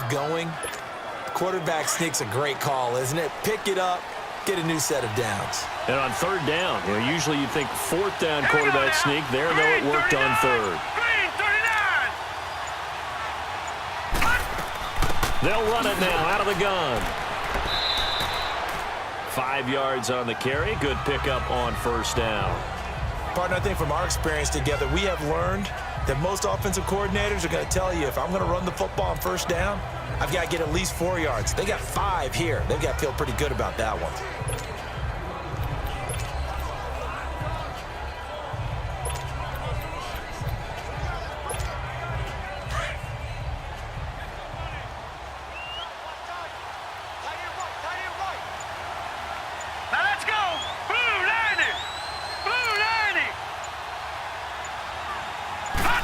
Going, quarterback sneak's a great call, isn't it? Pick it up, get a new set of downs. And on third down, usually you think fourth down quarterback sneak. There, though, it worked on third. They'll run it now out of the gun. 5 yards on the carry. Good pickup on first down. Partner, I think from our experience together, we have learned that most offensive coordinators are going to tell you, if I'm going to run the football on first down, I've got to get at least 4 yards. They got 5 here. They've got to feel pretty good about that one.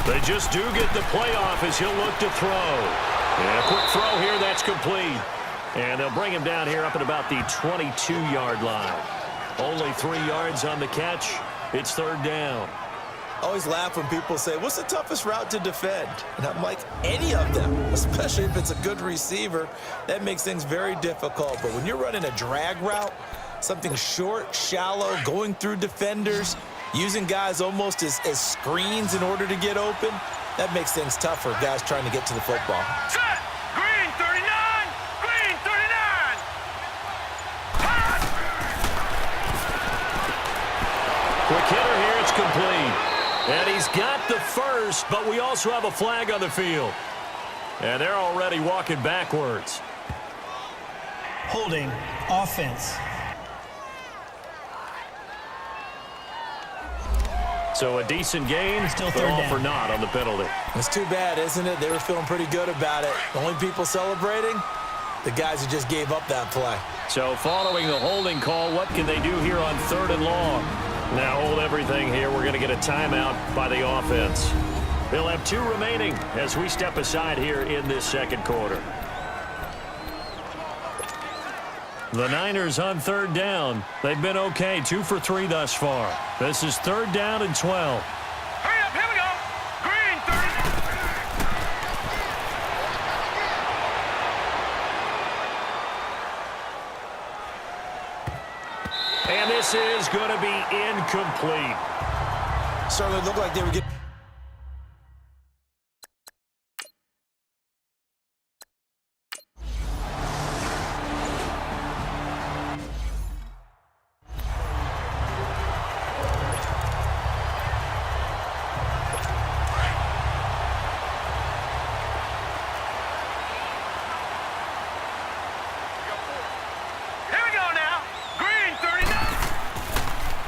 They just do get the playoff as he'll look to throw. And a quick throw here, that's complete. And they'll bring him down here up at about the 22-yard line. Only 3 yards on the catch. It's third down. I always laugh when people say, what's the toughest route to defend? And I'm like, any of them, especially if it's a good receiver. That makes things very difficult. But when you're running a drag route, something short, shallow, going through defenders, using guys almost as screens in order to get open, that makes things tough for guys trying to get to the football. Set! Green 39! Green 39! Quick hitter here, it's complete. And he's got the first, but we also have a flag on the field. And they're already walking backwards. Holding offense. So a decent gain, Still but third all down. for naught on the penalty. It's too bad, isn't it? They were feeling pretty good about it. The only people celebrating, the guys who just gave up that play. So following the holding call, what can they do here on third and long? Now hold everything here. We're going to get a timeout by the offense. They'll have 2 remaining as we step aside here in this second quarter. The Niners on third down. They've been okay, 2 for 3 thus far. This is third down and 12. Hurry up, here we go! Green 30! And this is going to be incomplete. Certainly looked like they were getting...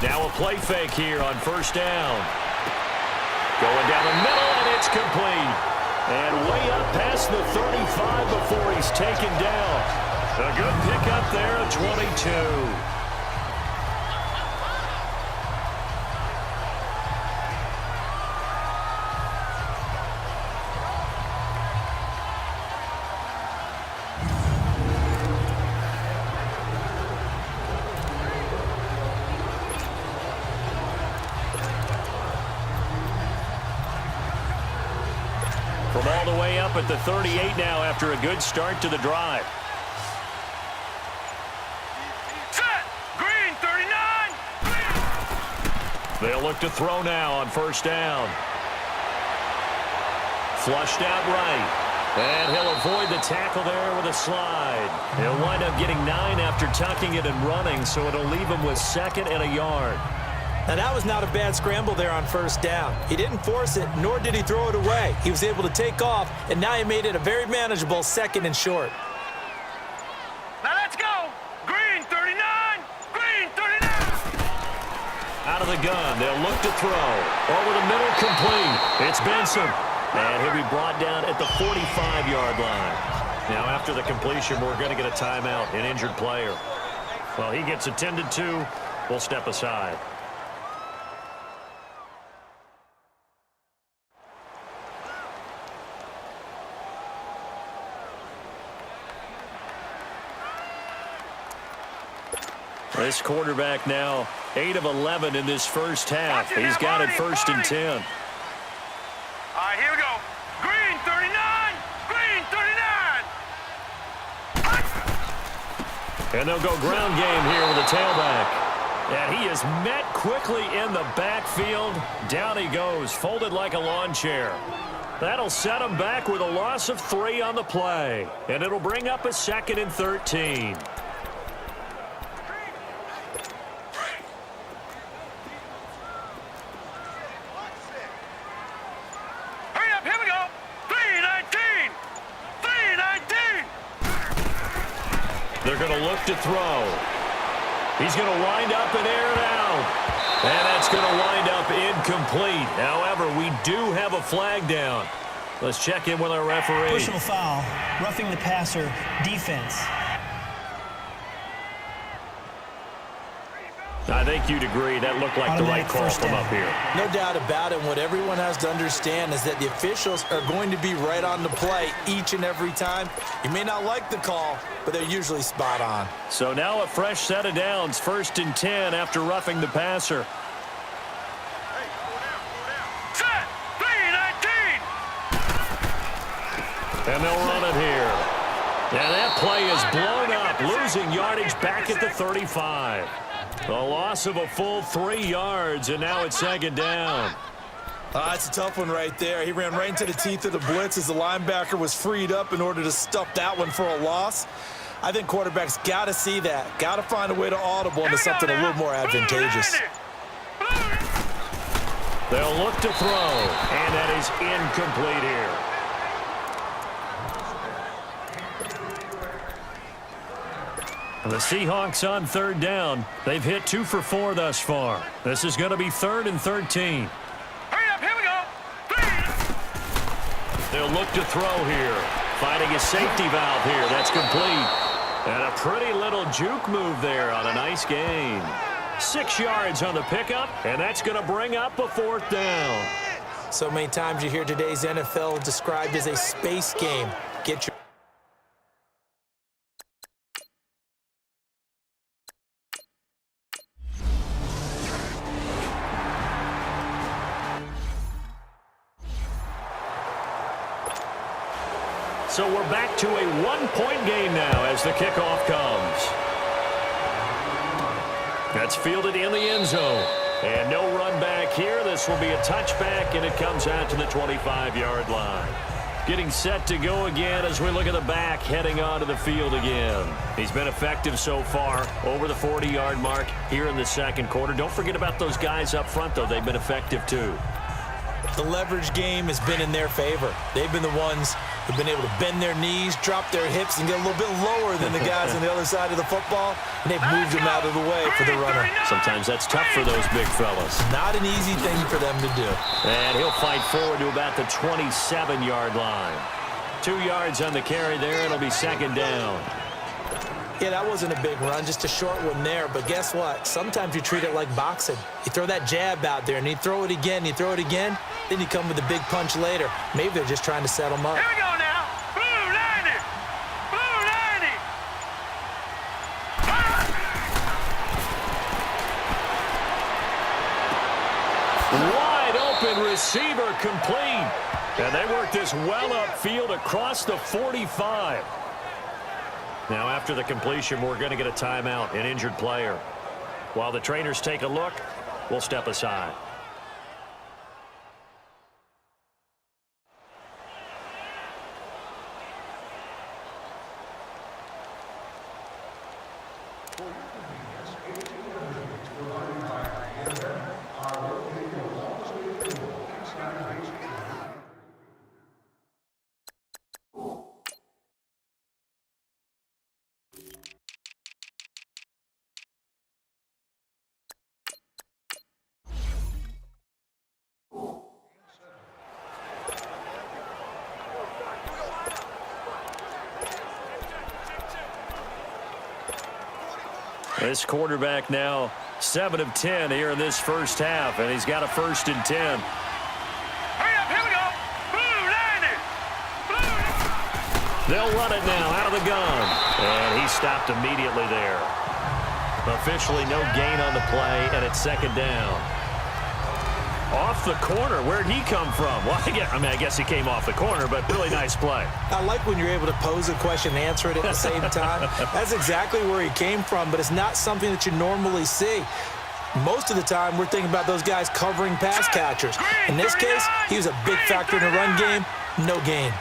Now a play fake here on first down. Going down the middle, and it's complete. And way up past the 35 before he's taken down. A good pickup there at 22. From all the way up at the 38 now after a good start to the drive. Set! Green 39! They'll look to throw now on first down. Flushed out right. And he'll avoid the tackle there with a slide. He'll wind up getting 9 after tucking it and running, so it'll leave him with 2nd and a yard. Now, that was not a bad scramble there on first down. He didn't force it, nor did he throw it away. He was able to take off, and now he made it a very manageable 2nd and short. Now let's go! Green 39! Green 39! Out of the gun, they'll look to throw. Over the middle, complete. It's Benson. And he'll be brought down at the 45-yard line. Now, after the completion, we're going to get a timeout, an injured player. Well, he gets attended to. We'll step aside. This quarterback now 8 of 11 in this first half. He's got it 1st and 10. All right, here we go. Green 39! Green 39! And they'll go ground game here with a tailback. And he is met quickly in the backfield. Down he goes, folded like a lawn chair. That'll set him back with a loss of 3 on the play. And it'll bring up a 2nd and 13. Hurry up, here we go. 3-19. 3-19. They're going to look to throw. He's going to wind up and air it out. And that's going to wind up incomplete. However, we do have a flag down. Let's check in with our referee. Personal foul, roughing the passer, defense. I think you'd agree that looked like the right call from up here. No doubt about it. What everyone has to understand is that the officials are going to be right on the play each and every time. You may not like the call, but they're usually spot on. So now a fresh set of downs, 1st and 10 after roughing the passer. Set. 3-19. And they'll run it here. And that play is blown up, losing yardage back at the 35. A loss of a full 3 yards, and now it's 2nd down. That's a tough one right there. He ran right into the teeth of the blitz as the linebacker was freed up in order to stuff that one for a loss. I think quarterbacks got to see that. Got to find a way to audible into something a little more advantageous. They'll look to throw, and that is incomplete here. The Seahawks on 3rd down. They've hit 2 for 4 thus far. This is going to be 3rd and 13. Hurry up, here we go. 3. They'll look to throw here. Finding a safety valve here. That's complete. And a pretty little juke move there on a nice gain. 6 yards on the pickup, and that's going to bring up a 4th down. So many times you hear today's NFL described as a space game. Get your So we're back to a 1-point game now as the kickoff comes. That's fielded in the end zone. And no run back here. This will be a touchback, and it comes out to the 25-yard line. Getting set to go again as we look at the back heading onto the field again. He's been effective so far over the 40-yard mark here in the 2nd quarter. Don't forget about those guys up front, though. They've been effective, too. The leverage game has been in their favor. They've been the ones who've been able to bend their knees, drop their hips, and get a little bit lower than the guys on the other side of the football, and they've moved them out of the way for the runner. Sometimes that's tough for those big fellas. Not an easy thing for them to do. And he'll fight forward to about the 27-yard line. 2 yards on the carry there. It'll be 2nd down. Yeah, that wasn't a big run, just a short one there. But guess what? Sometimes you treat it like boxing. You throw that jab out there, and you throw it again, you throw it again, then you come with a big punch later. Maybe they're just trying to set them up. Here we go now. Blue 90. Blue 90. Wide open receiver complete. And they work this well upfield across the 45. Now, after the completion, we're going to get a timeout, an injured player. While the trainers take a look, we'll step aside. This quarterback now 7 of 10 here in this first half, and he's got a 1st and 10. Hurry up, here we go. Blue 90. Blue. They'll run it now out of the gun, and he stopped immediately there. Officially no gain on the play, and it's 2nd down. Off the corner. Where'd he come from? Well, I guess he came off the corner, but really nice play. I like when you're able to pose a question and answer it at the same time. That's exactly where he came from, but it's not something that you normally see. Most of the time, we're thinking about those guys covering pass catchers. In this case, he was a big factor in the run game. No gain.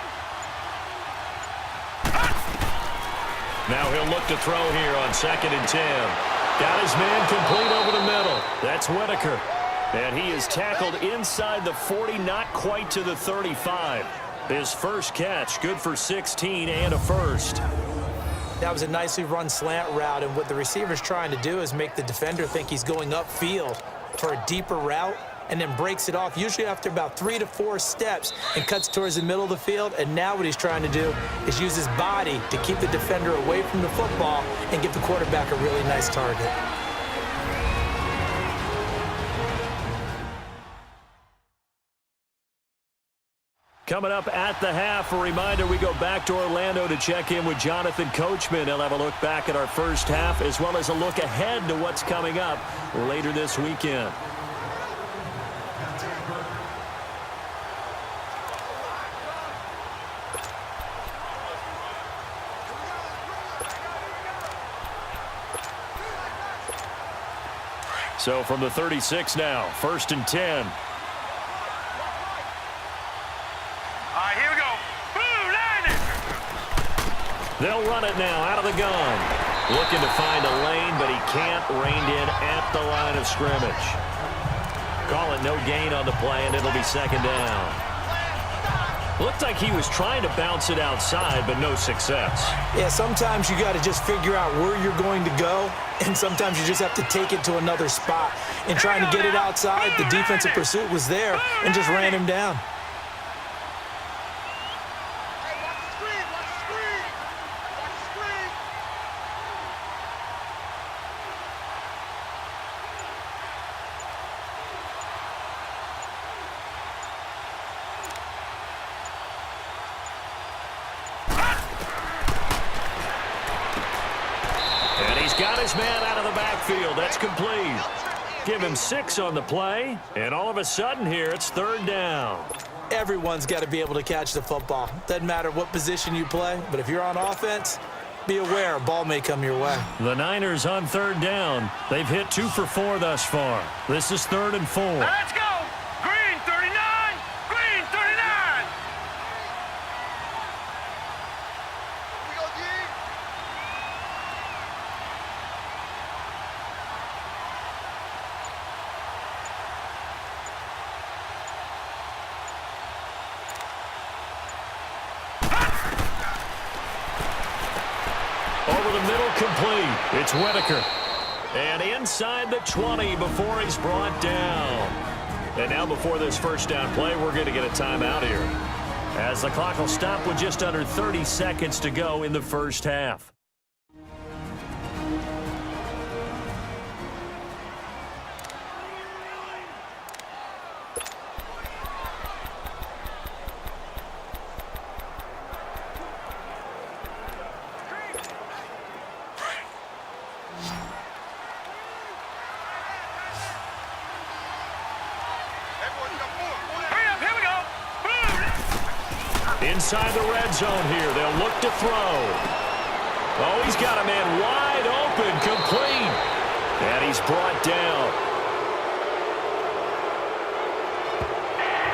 Now he'll look to throw here on 2nd and 10. Got his man complete over the middle. That's Whitaker. And he is tackled inside the 40, not quite to the 35. His first catch, good for 16 and a first. That was a nicely run slant route, and what the receiver's trying to do is make the defender think he's going upfield for a deeper route, and then breaks it off, usually after about 3 to 4 steps, and cuts towards the middle of the field. And now what he's trying to do is use his body to keep the defender away from the football and give the quarterback a really nice target. Coming up at the half, a reminder, we go back to Orlando to check in with Jonathan Coachman. He'll have a look back at our first half as well as a look ahead to what's coming up later this weekend. So from the 36 now, 1st and 10. Here we go. Boom, line it. They'll run it now out of the gun. Looking to find a lane, but he can't. Reined in at the line of scrimmage. Call it no gain on the play, and it'll be 2nd down. Looked like he was trying to bounce it outside, but no success. Yeah, sometimes you got to just figure out where you're going to go, and sometimes you just have to take it to another spot. And trying to get it outside, the defensive pursuit was there and just ran him down. Got his man out of the backfield. That's complete. Give him 6 on the play, and all of a sudden here, it's 3rd down. Everyone's got to be able to catch the football. Doesn't matter what position you play, but if you're on offense, be aware a ball may come your way. The Niners on 3rd down. They've hit 2 for 4 thus far. This is 3rd and 4. Let's go. Green 39. Green 39. We go, G. Over the middle, complete. It's Whitaker. And inside the 20 before he's brought down. And now before this first down play, we're going to get a timeout here, as the clock will stop with just under 30 seconds to go in the first half. Inside the red zone here. They'll look to throw. Oh, he's got a man wide open, complete. And he's brought down.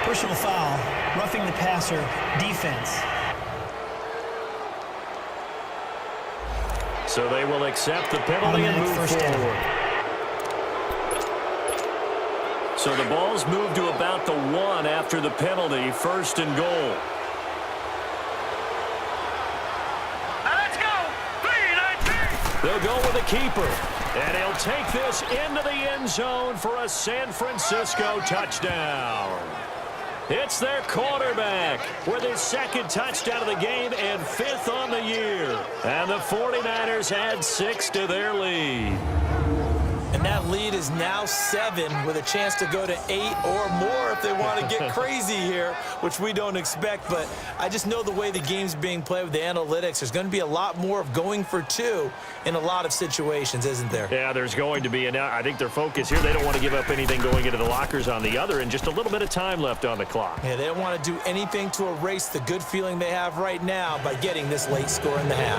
Personal foul, roughing the passer, defense. So they will accept the penalty and move forward. So the ball's moved to about the 1 after the penalty, 1st and goal. They'll go with a keeper, and he'll take this into the end zone for a San Francisco touchdown. It's their quarterback with his 2nd touchdown of the game and 5th on the year. And the 49ers add 6 to their lead. And that lead is now 7 with a chance to go to 8 or more if they want to get crazy here, which we don't expect. But I just know the way the game's being played with the analytics, there's going to be a lot more of going for 2 in a lot of situations, isn't there? Yeah, there's going to be. And I think their focus here, they don't want to give up anything going into the lockers on the other, and just a little bit of time left on the clock. Yeah, they don't want to do anything to erase the good feeling they have right now by getting this late score in the half.